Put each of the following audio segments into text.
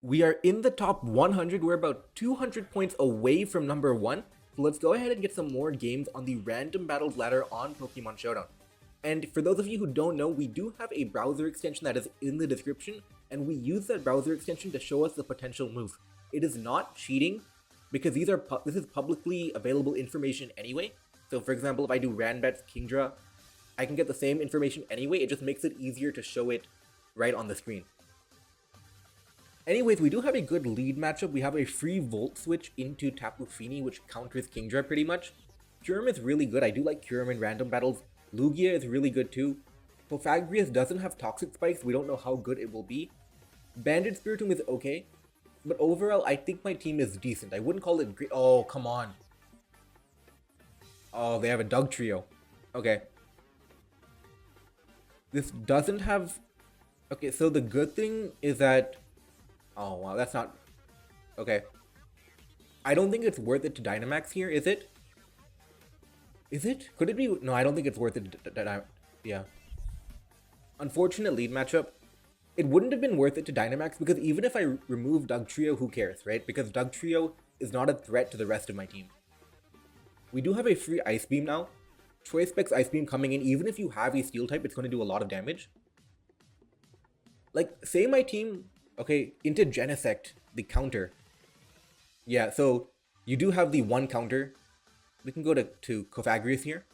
We are in the top 100. We're about 200 points away from number 1. So let's go ahead and get some more games on the random battles ladder on Pokemon Showdown. And for those of you who don't know, we do have a browser extension that is in the description, and we use that browser extension to show us the potential moves. It is not cheating, because this is publicly available information anyway. So for example, if I do randbats Kingdra, I can get the same information anyway. It just makes it easier to show it right on the screen. Anyways, we do have a good lead matchup. We have a free Volt switch into Tapu Fini, which counters Kingdra pretty much. Kyurem is really good. I do like Kyurem in random battles. Lugia is really good too. Cofagrius doesn't have Toxic Spikes. We don't know how good it will be. Banded Spiritomb is okay. But overall, I think my team is decent. I wouldn't call it great. Oh, come on. Oh, they have a Dug Trio. Okay. This doesn't have... Okay, so the good thing is that... Oh, wow, that's not... Okay. I don't think it's worth it to Dynamax here, is it? Is it? Could it be? No, I don't think it's worth it to yeah. Unfortunate lead matchup. It wouldn't have been worth it to Dynamax because even if I remove Dug Trio, who cares, right? Because Dug Trio is not a threat to the rest of my team. We do have a free Ice Beam now. Choice Specs Ice Beam coming in. Even if you have a Steel type, it's going to do a lot of damage. Like, say my team... Okay, into Genesect, the counter. Yeah, so you do have the one counter. We can go to Cofagrius here.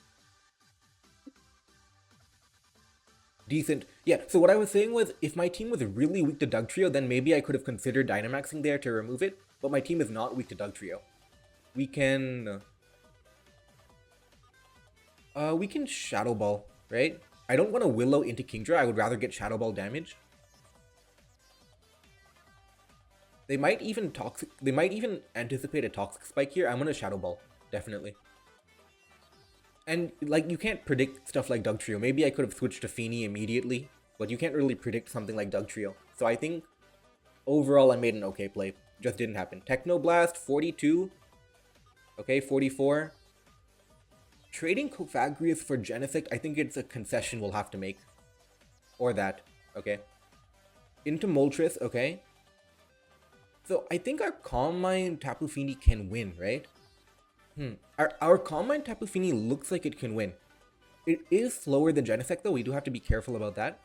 Decent. Yeah, so what I was saying was, if my team was really weak to Dug Trio, then maybe I could have considered Dynamaxing there to remove it. But my team is not weak to Dug Trio. We can Shadow Ball, right? I don't want to Willow into Kingdra. I would rather get Shadow Ball damage. They might even anticipate a Toxic Spike here. I'm gonna Shadow Ball, definitely. And like, you can't predict stuff like Dug Trio. Maybe I could have switched to Fini immediately, but you can't really predict something like Dug Trio. So I think overall I made an okay play. Just didn't happen. Technoblast, 42. Okay, 44. Trading Cofagrius for Genesect, I think it's a concession we'll have to make. Or that. Okay. Into Moltres, okay. So I think our Calm Mind Tapu Fini can win, right? Our Calm Mind Tapu Fini looks like it can win. It is slower than Genesect though, we do have to be careful about that.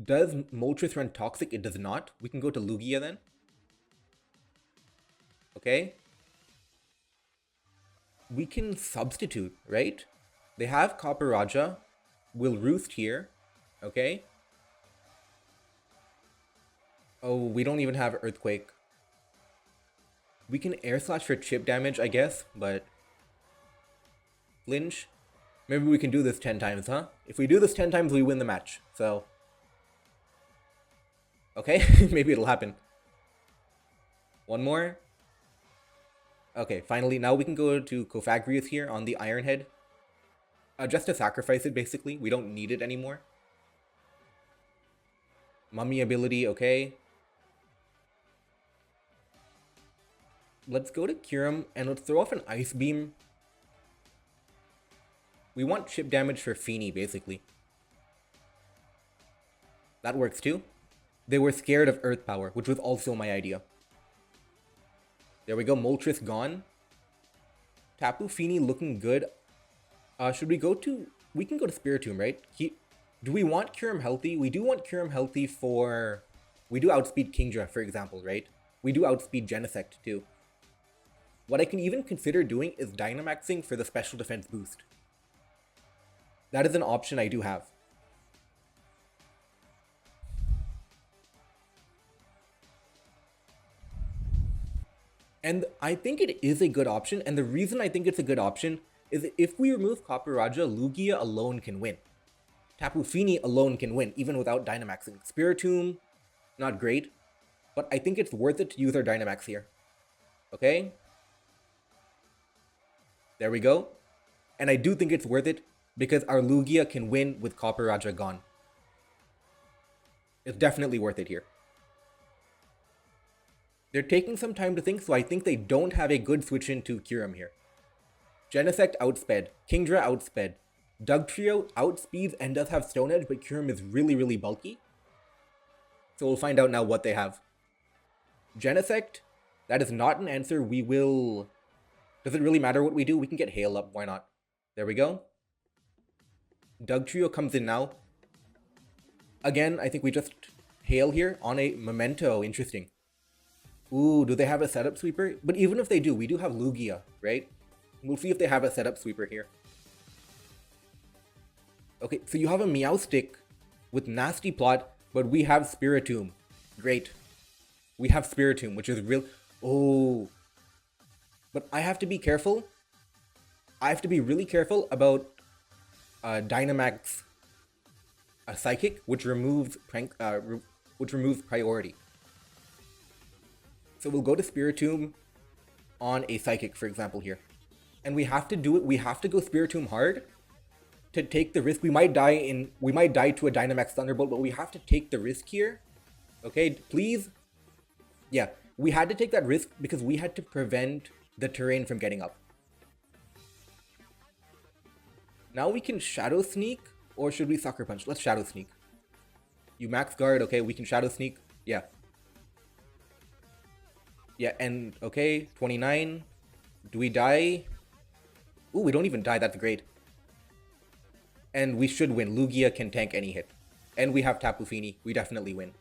Does Moltres run Toxic? It does not. We can go to Lugia then. Okay. We can substitute, right? They have Copper Raja. We'll Roost here. Okay. Oh, we don't even have Earthquake. We can Air Slash for chip damage, I guess, but... Flinch? Maybe we can do this 10 times, huh? If we do this 10 times, we win the match, so... Okay, maybe it'll happen. One more. Okay, finally, now we can go to Cofagrius here on the Iron Head. Just to sacrifice it, basically. We don't need it anymore. Mummy ability, okay. Let's go to Kyurem and let's throw off an Ice Beam. We want chip damage for Fini, basically. That works too. They were scared of Earth Power, which was also my idea. There we go, Moltres gone. Tapu Fini looking good. Should we go to... We can go to Spiritomb, right? Do we want Kyurem healthy? We do want Kyurem healthy for... We do outspeed Kingdra, for example, right? We do outspeed Genesect, too. What I can even consider doing is Dynamaxing for the special defense boost. That is an option I do have. And I think it is a good option, and the reason I think it's a good option is if we remove Copper Raja, Lugia alone can win. Tapu Fini alone can win, even without Dynamaxing. Spiritomb, not great, but I think it's worth it to use our Dynamax here. Okay? There we go. And I do think it's worth it because our Lugia can win with Copper Raja gone. It's definitely worth it here. They're taking some time to think, so I think they don't have a good switch into Kyurem here. Genesect outsped. Kingdra outsped. Dug Trio outspeeds and does have Stone Edge, but Kyurem is really, really bulky. So we'll find out now what they have. Genesect, that is not an answer. We will... Does it really matter what we do? We can get Hail up, why not? There we go. Dugtrio comes in now. Again, I think we just Hail here on a Memento. Interesting. Ooh, do they have a setup sweeper? But even if they do, we do have Lugia, right? We'll see if they have a setup sweeper here. Okay, so you have a Meowstic with Nasty Plot, but we have Spiritomb. Great. We have Spiritomb, which is real... Oh. But I have to be careful. I have to be really careful about Dynamax Psychic, which removes priority. So we'll go to Spiritomb on a Psychic, for example, here. And we have to do it. We have to go Spiritomb hard to take the risk. We might die to a Dynamax Thunderbolt, but we have to take the risk here. Okay, please. Yeah, we had to take that risk because we had to prevent the terrain from getting up. Now we can Shadow Sneak, or should we Sucker Punch? Let's Shadow Sneak. You max guard, okay, we can Shadow Sneak. Yeah. Yeah, and okay, 29. Do we die? Ooh, we don't even die, that's great. And we should win. Lugia can tank any hit. And we have Tapu Fini. We definitely win.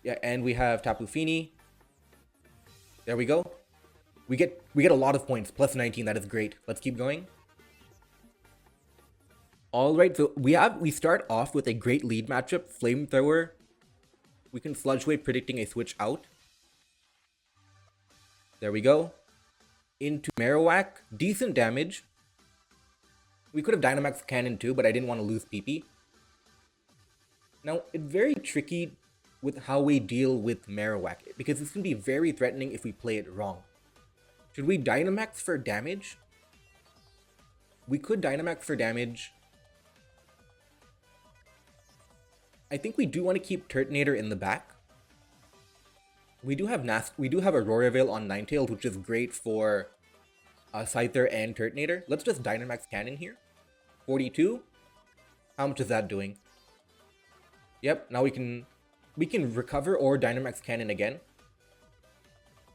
Yeah, and we have Tapu Fini. There we go. We get a lot of points. Plus 19, that is great. Let's keep going. Alright, so we start off with a great lead matchup. Flamethrower. We can Sludge Wave, predicting a switch out. There we go. Into Marowak. Decent damage. We could have Dynamax Cannon too, but I didn't want to lose PP. Now, it's very tricky with how we deal with Marowak, because this can be very threatening if we play it wrong. Should we Dynamax for damage? We could Dynamax for damage. I think we do want to keep Turtonator in the back. We do have Aurora Veil on Ninetales, which is great for Scyther and Turtonator. Let's just Dynamax Cannon here. 42. How much is that doing? Yep, now we can recover or Dynamax Cannon again.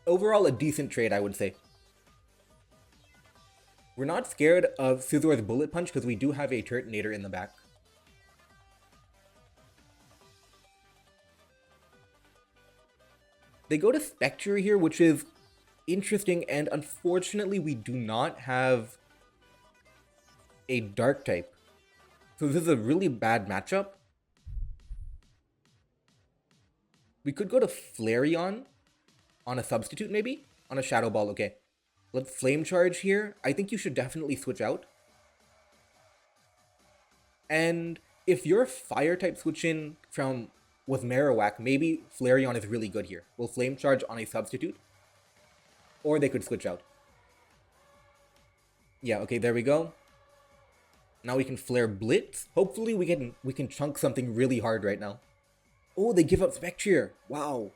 Overall, a decent trade, I would say. We're not scared of Scissor's Bullet Punch because we do have a Turtonator in the back. They go to Spectre here, which is interesting, and unfortunately we do not have a Dark type. So this is a really bad matchup. We could go to Flareon on a substitute maybe? On a Shadow Ball, okay. Let's Flame Charge here. I think you should definitely switch out. And if you're Fire type switch in from with Marowak, maybe Flareon is really good here. We'll Flame Charge on a substitute. Or they could switch out. Yeah, okay, there we go. Now we can Flare Blitz. Hopefully we can chunk something really hard right now. Oh, they give up Spectre. Wow.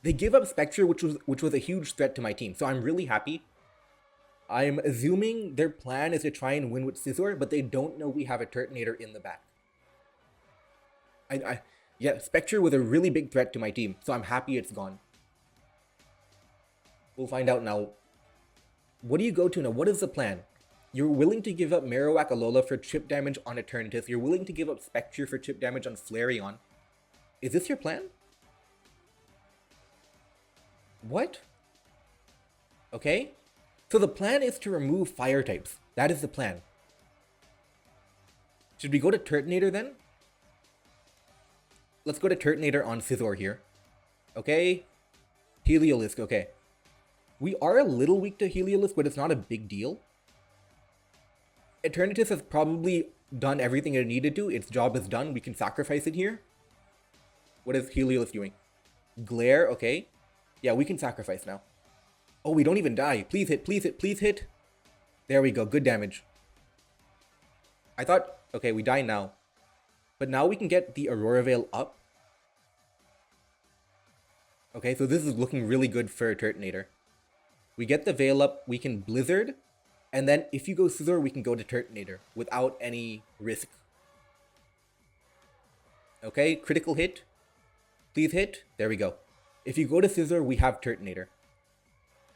They give up Spectre, which was a huge threat to my team. So I'm really happy. I'm assuming their plan is to try and win with Scizor, but they don't know we have a Turtonator in the back. Yeah, Spectre was a really big threat to my team, so I'm happy it's gone. We'll find out now. What do you go to now? What is the plan? You're willing to give up Marowak Alola for chip damage on Eternatus. You're willing to give up Spectre for chip damage on Flareon. Is this your plan? What? Okay. So the plan is to remove fire types. That is the plan. Should we go to Turtonator then? Let's go to Turtonator on Scizor here. Okay. Heliolisk, okay. We are a little weak to Heliolisk, but it's not a big deal. Eternatus has probably done everything it needed to. Its job is done. We can sacrifice it here. What is Heliolisk doing? Glare, okay. Yeah, we can sacrifice now. Oh, we don't even die. Please hit, please hit, please hit. There we go, good damage. I thought, okay, we die now. But now we can get the Aurora Veil up. Okay, so this is looking really good for Turtonator. We get the Veil up, we can Blizzard. And then if you go Scizor, we can go to Turtonator without any risk. Okay, critical hit. Please hit. There we go. If you go to Scissor, we have Turtonator.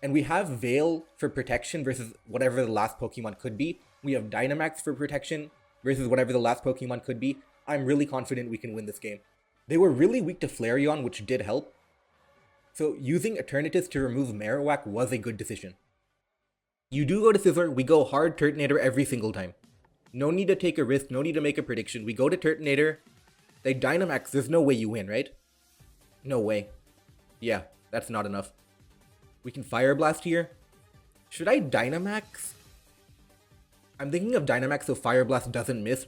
And we have Veil for protection versus whatever the last Pokemon could be. We have Dynamax for protection versus whatever the last Pokemon could be. I'm really confident we can win this game. They were really weak to Flareon, which did help. So using Eternatus to remove Marowak was a good decision. You do go to Scissor, we go hard Turtonator every single time. No need to take a risk, no need to make a prediction. We go to Turtonator. They Dynamax, there's no way you win, right? No way. Yeah, that's not enough. We can Fire Blast here. Should I Dynamax? I'm thinking of Dynamax so Fire Blast doesn't miss.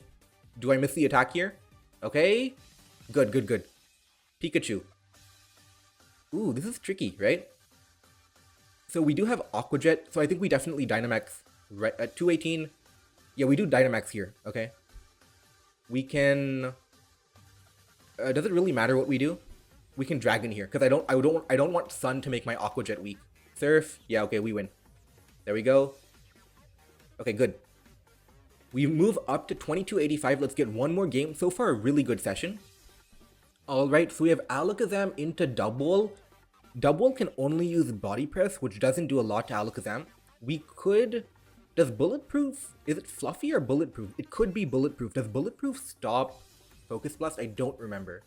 Do I miss the attack here? Okay. Good, good, good. Pikachu. Ooh, this is tricky, right? So we do have Aqua Jet, so I think we definitely Dynamax right at 218. Yeah, we do Dynamax here, okay? We can... does it really matter what we do? We can Dragon here, because I don't want Sun to make my Aqua Jet weak. Surf, yeah, okay, we win. There we go. Okay, good. We move up to 2285. Let's get one more game. So far, a really good session. Alright, so we have Alakazam into Double. Double can only use Body Press, which doesn't do a lot to Alakazam. We could... Does Bulletproof... Is it Fluffy or Bulletproof? It could be Bulletproof. Does Bulletproof stop Focus Blast? I don't remember.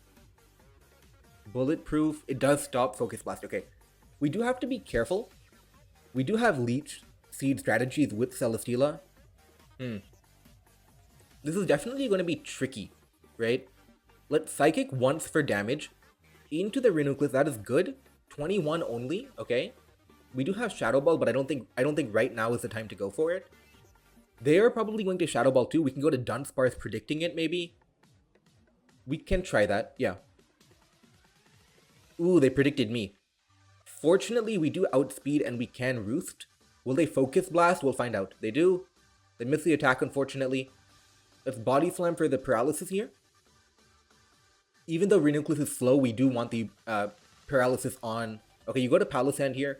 Bulletproof. It does stop Focus Blast. Okay. We do have to be careful. We do have Leech Seed strategies with Celesteela. This is definitely going to be tricky, right? Let's Psychic once for damage. Into the Reuniclus, that is good. 21 only, okay. We do have Shadow Ball, but I don't think right now is the time to go for it. They are probably going to Shadow Ball too. We can go to Dunsparce predicting it, maybe. We can try that, yeah. Ooh, they predicted me. Fortunately, we do outspeed and we can Roost. Will they Focus Blast? We'll find out. They do. They miss the attack, unfortunately. Let's Body Slam for the Paralysis here. Even though Reuniclus is slow, we do want the Paralysis on. Okay, you go to Palisand here.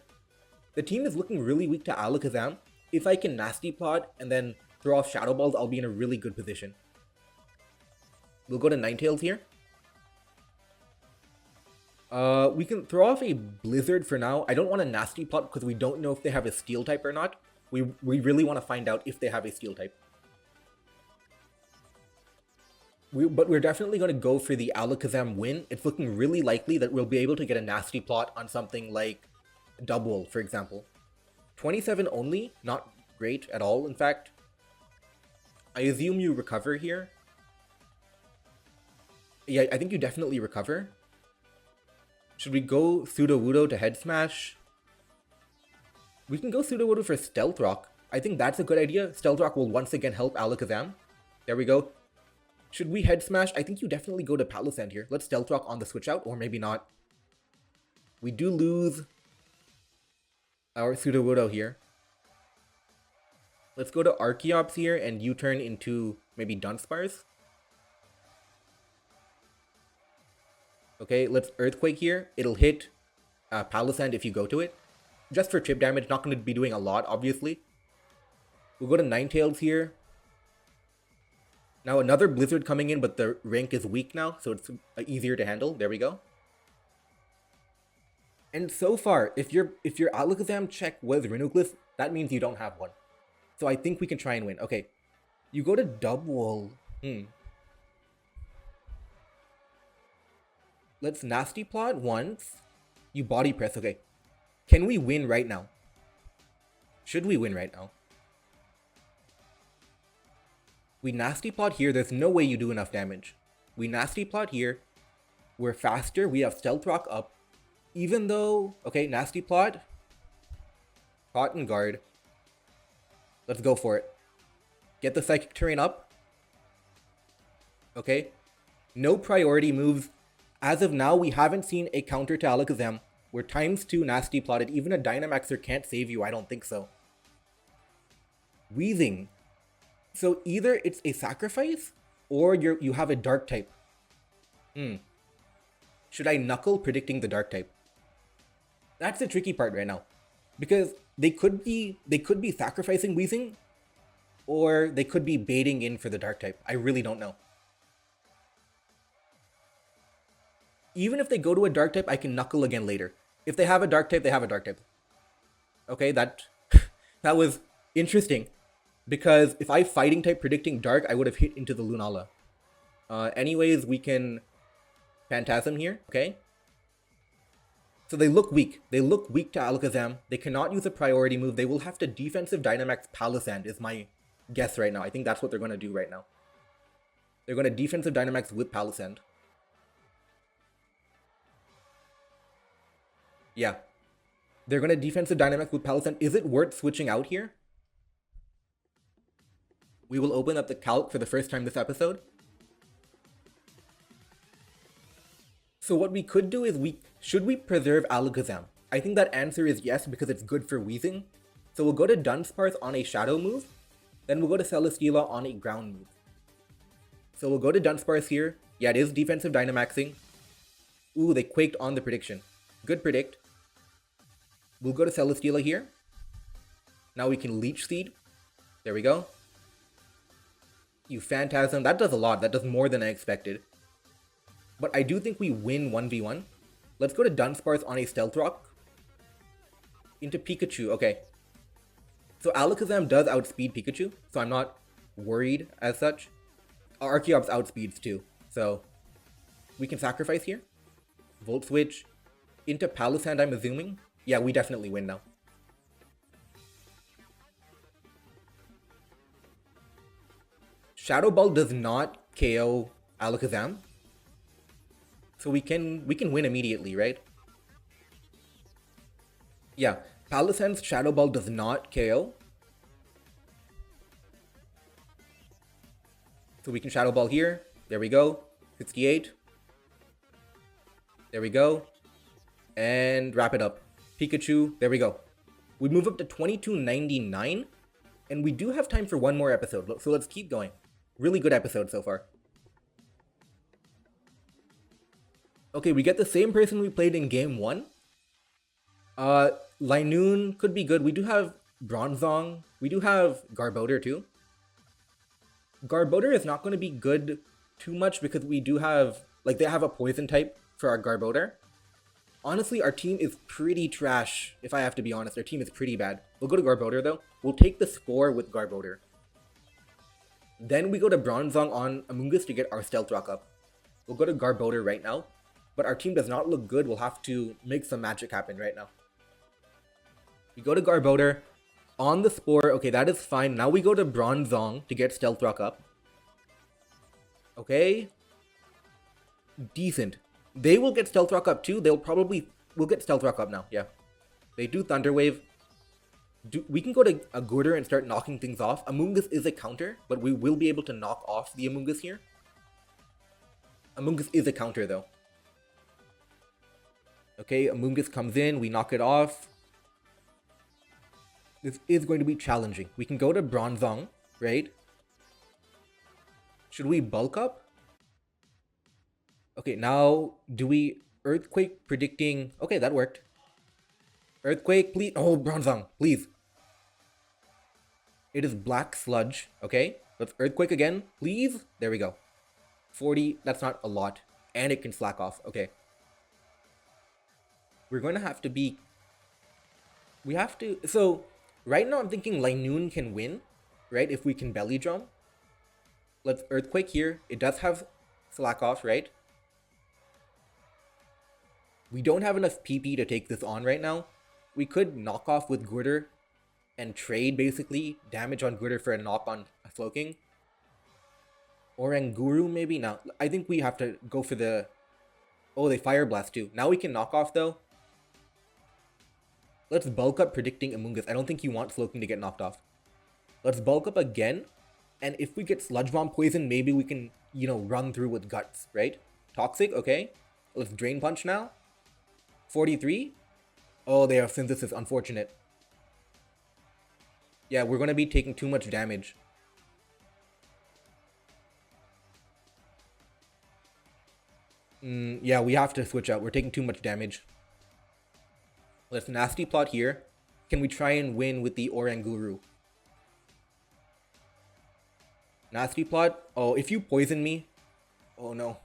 The team is looking really weak to Alakazam. If I can Nasty Plot and then throw off Shadow Balls, I'll be in a really good position. We'll go to Ninetales here. We can throw off a Blizzard for now. I don't want a Nasty Plot because we don't know if they have a Steel type or not. We really want to find out if they have a Steel type. But we're definitely going to go for the Alakazam win. It's looking really likely that we'll be able to get a Nasty Plot on something like Double, for example. 27 only, not great at all, in fact. I assume you recover here. Yeah, I think you definitely recover. Should we go Sudowoodo to Head Smash? We can go Sudowoodo for Stealth Rock. I think that's a good idea. Stealth Rock will once again help Alakazam. There we go. Should we Head Smash? I think you definitely go to Palisand here. Let's Stealth Rock on the switch out, or maybe not. We do lose our Sudowoodo here. Let's go to Archeops here and U-turn into maybe Dunsparce. Okay, let's Earthquake here. It'll hit Palisand if you go to it. Just for chip damage, not going to be doing a lot, obviously. We'll go to Ninetales here. Now another Blizzard coming in, but the rank is weak now, so it's easier to handle. There we go. And so far, if your Alakazam check was Reuniclus, that means you don't have one. So I think we can try and win. Okay, you go to Double. Let's Nasty Plot once. You Body Press. Okay, can we win right now? Should we win right now? We Nasty Plot here. There's no way you do enough damage. We Nasty Plot here. We're faster. We have Stealth Rock up. Even though... Okay, Nasty Plot. Plot and Guard. Let's go for it. Get the Psychic Terrain up. Okay. No priority moves. As of now, we haven't seen a counter to Alakazam. We're ×2 Nasty Plotted. Even a Dynamaxer can't save you. I don't think so. Weezing. So either it's a sacrifice or you have a dark type. Should I Knuckle predicting the dark type? That's the tricky part right now. Because they could be sacrificing Weezing, or they could be baiting in for the dark type. I really don't know. Even if they go to a dark type, I can knuckle again later. If they have a dark type, they have a dark type. Okay, that that was interesting. Because if I fighting type predicting dark, I would have hit into the Lunala. Anyways, we can Phantasm here, okay? So they look weak. They look weak to Alakazam. They cannot use a priority move. They will have to defensive Dynamax Palisand is my guess right now. I think that's what they're going to do right now. They're going to defensive Dynamax with Palisand. Yeah. They're going to defensive Dynamax with Palisand. Is it worth switching out here? We will open up the calc for the first time this episode. So what we could do is should we preserve Alakazam? I think that answer is yes because it's good for Weezing. So we'll go to Dunsparce on a Shadow move. Then we'll go to Celesteela on a Ground move. So we'll go to Dunsparce here. Yeah, it is defensive Dynamaxing. Ooh, they quaked on the prediction. Good predict. We'll go to Celesteela here. Now we can Leech Seed. There we go. You Phantasm. That does a lot. That does more than I expected. But I do think we win 1v1. Let's go to Dunsparce on a Stealth Rock. Into Pikachu. Okay. So Alakazam does outspeed Pikachu. So I'm not worried as such. Archeops outspeeds too. So we can sacrifice here. Volt Switch. Into Palisand, I'm assuming. Yeah, we definitely win now. Shadow Ball does not KO Alakazam. So we can win immediately, right? Yeah, Palisand's Shadow Ball does not KO. So we can Shadow Ball here. There we go. 68. There we go. And wrap it up. Pikachu. There we go. We move up to 2299. And we do have time for one more episode. So let's keep going. Really good episode so far. Okay, we get the same person we played in game 1. Linoon could be good. We do have Bronzong. We do have Garbodor too. Garbodor is not going to be good too much because we do have, like, they have a poison type for our Garbodor. Honestly, our team is pretty trash, if I have to be honest. Our team is pretty bad. We'll go to Garbodor though. We'll take the Spore with Garbodor. Then we go to Bronzong on Amoonguss to get our Stealth Rock up. We'll go to Garbodor right now. But our team does not look good. We'll have to make some magic happen right now. We go to Garbodor. On the Spore. Okay, that is fine. Now we go to Bronzong to get Stealth Rock up. Okay. Decent. They will get Stealth Rock up too. We'll get Stealth Rock up now. Yeah. They do Thunder Wave. We can go to a Gurdurr and start knocking things off. Amoonguss is a counter, but we will be able to knock off the Amoonguss here. Amoonguss is a counter though. Okay, Amoonguss comes in, we knock it off. This is going to be challenging. We can go to Bronzong, right? Should we bulk up? Okay, now do we Earthquake predicting? Okay, that worked. Earthquake, please. Oh, Bronzong, please. It is Black Sludge. Okay, let's Earthquake again, please. There we go. 40, that's not a lot. And it can slack off. Okay. We're going to have to be... We have to... So, right now I'm thinking Linoon can win, right? If we can Belly Drum. Let's Earthquake here. It does have slack off, right? We don't have enough PP to take this on right now. We could knock off with Gurdurr and trade, basically. Damage on Gurdurr for a knock on Slowking. Oranguru, maybe? No, I think we have to go for the... Oh, they Fire Blast too. Now we can knock off, though. Let's bulk up predicting Amoonguss. I don't think you want Slowking to get knocked off. Let's bulk up again. And if we get Sludge Bomb Poison, maybe we can, you know, run through with Guts, right? Toxic, okay. Let's Drain Punch now. 43. Oh, they have Synthesis. Unfortunate. Yeah, we're going to be taking too much damage. Yeah, we have to switch out. We're taking too much damage. Let's Nasty Plot here. Can we try and win with the Oranguru? Nasty Plot. Oh, if you poison me. Oh no.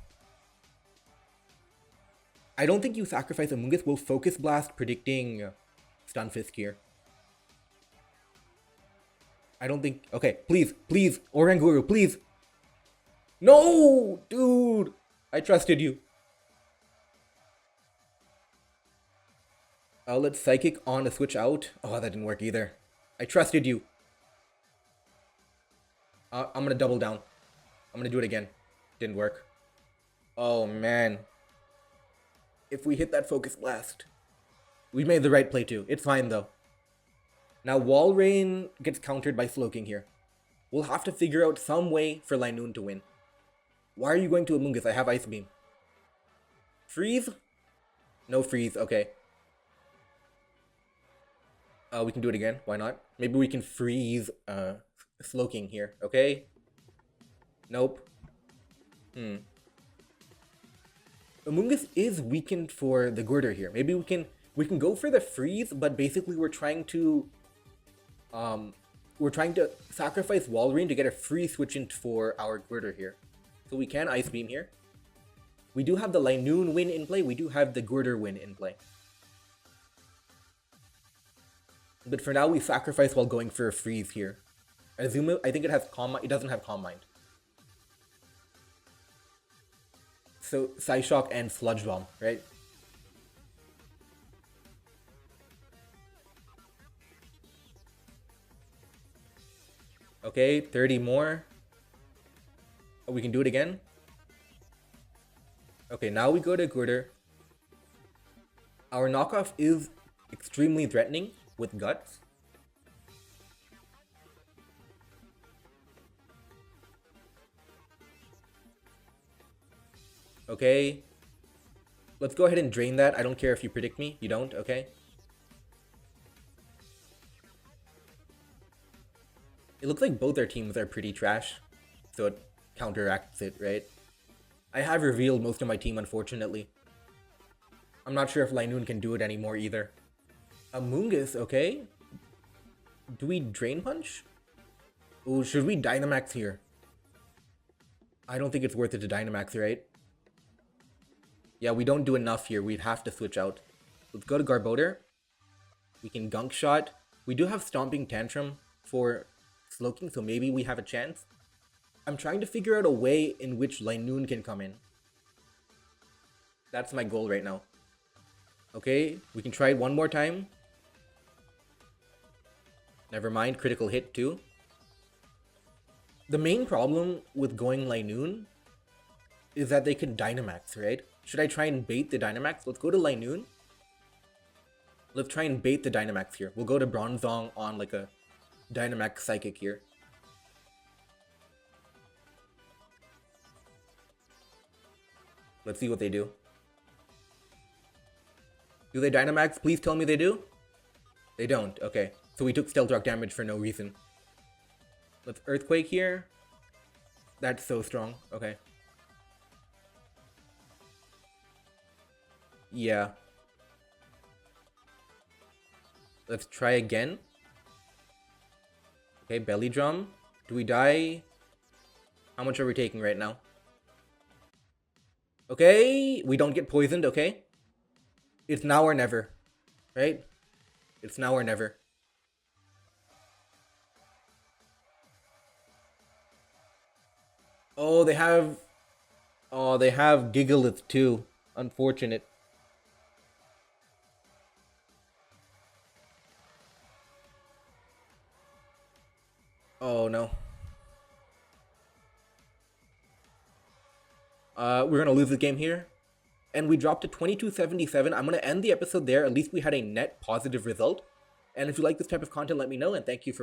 I don't think you sacrifice Amoonguss. We'll Focus Blast, predicting Stunfisk here. I don't think... Okay, please, please, Oranguru, please. No, dude. I trusted you. Let's Psychic on to switch out. Oh, that didn't work either. I trusted you. I'm gonna double down. I'm gonna do it again. Didn't work. Oh, man. If we hit that Focus Blast. We made the right play too. It's fine though. Now Walrein gets countered by Slowking here. We'll have to figure out some way for Linoon to win. Why are you going to Amoonguss? I have Ice Beam. Freeze? No freeze, okay. We can do it again. Why not? Maybe we can freeze Slowking here, okay? Nope. Amoonguss is weakened for the Gorder here. Maybe we can go for the freeze, but basically we're trying to sacrifice Walrein to get a free switch in for our Gorder here. So we can Ice Beam here. We do have the Linoon win in play. We do have the Gorder win in play. But for now, we sacrifice while going for a freeze here. Azuma, I think it has Calm Mind. It doesn't have Calm Mind. So Psyshock and Sludge Bomb, right? Okay, 30 more. Oh, we can do it again. Okay, now we go to Gorder. Our knockoff is extremely threatening with Guts. Okay. Let's go ahead and drain that. I don't care if you predict me. You don't? Okay. It looks like both our teams are pretty trash. So it counteracts it, right? I have revealed most of my team, unfortunately. I'm not sure if Linoon can do it anymore either. Amoonguss, okay. Do we Drain Punch? Ooh, should we Dynamax here? I don't think it's worth it to Dynamax, right? Yeah, we don't do enough here. We'd have to switch out. Let's go to Garbodor. We can Gunk Shot. We do have Stomping Tantrum for Slowking, so maybe we have a chance. I'm trying to figure out a way in which Linoon can come in. That's my goal right now. Okay, we can try it one more time. Never mind, critical hit too. The main problem with going Linoon is that they can Dynamax, right? Should I try and bait the Dynamax? Let's go to Linoon. Let's try and bait the Dynamax here. We'll go to Bronzong on like a Dynamax Psychic here. Let's see what they do. Do they Dynamax? Please tell me they do. They don't. Okay. So we took Stealth Rock damage for no reason. Let's Earthquake here. That's so strong. Okay. Yeah. Let's try again. Okay, Belly Drum. Do we die? How much are we taking right now? Okay, we don't get poisoned, okay? It's now or never, right? It's now or never. Oh, they have Gigalith too. Unfortunate. Oh no. We're gonna lose the game here. And we dropped to 2277. I'm gonna end the episode there. At least we had a net positive result. And if you like this type of content, let me know. And thank you for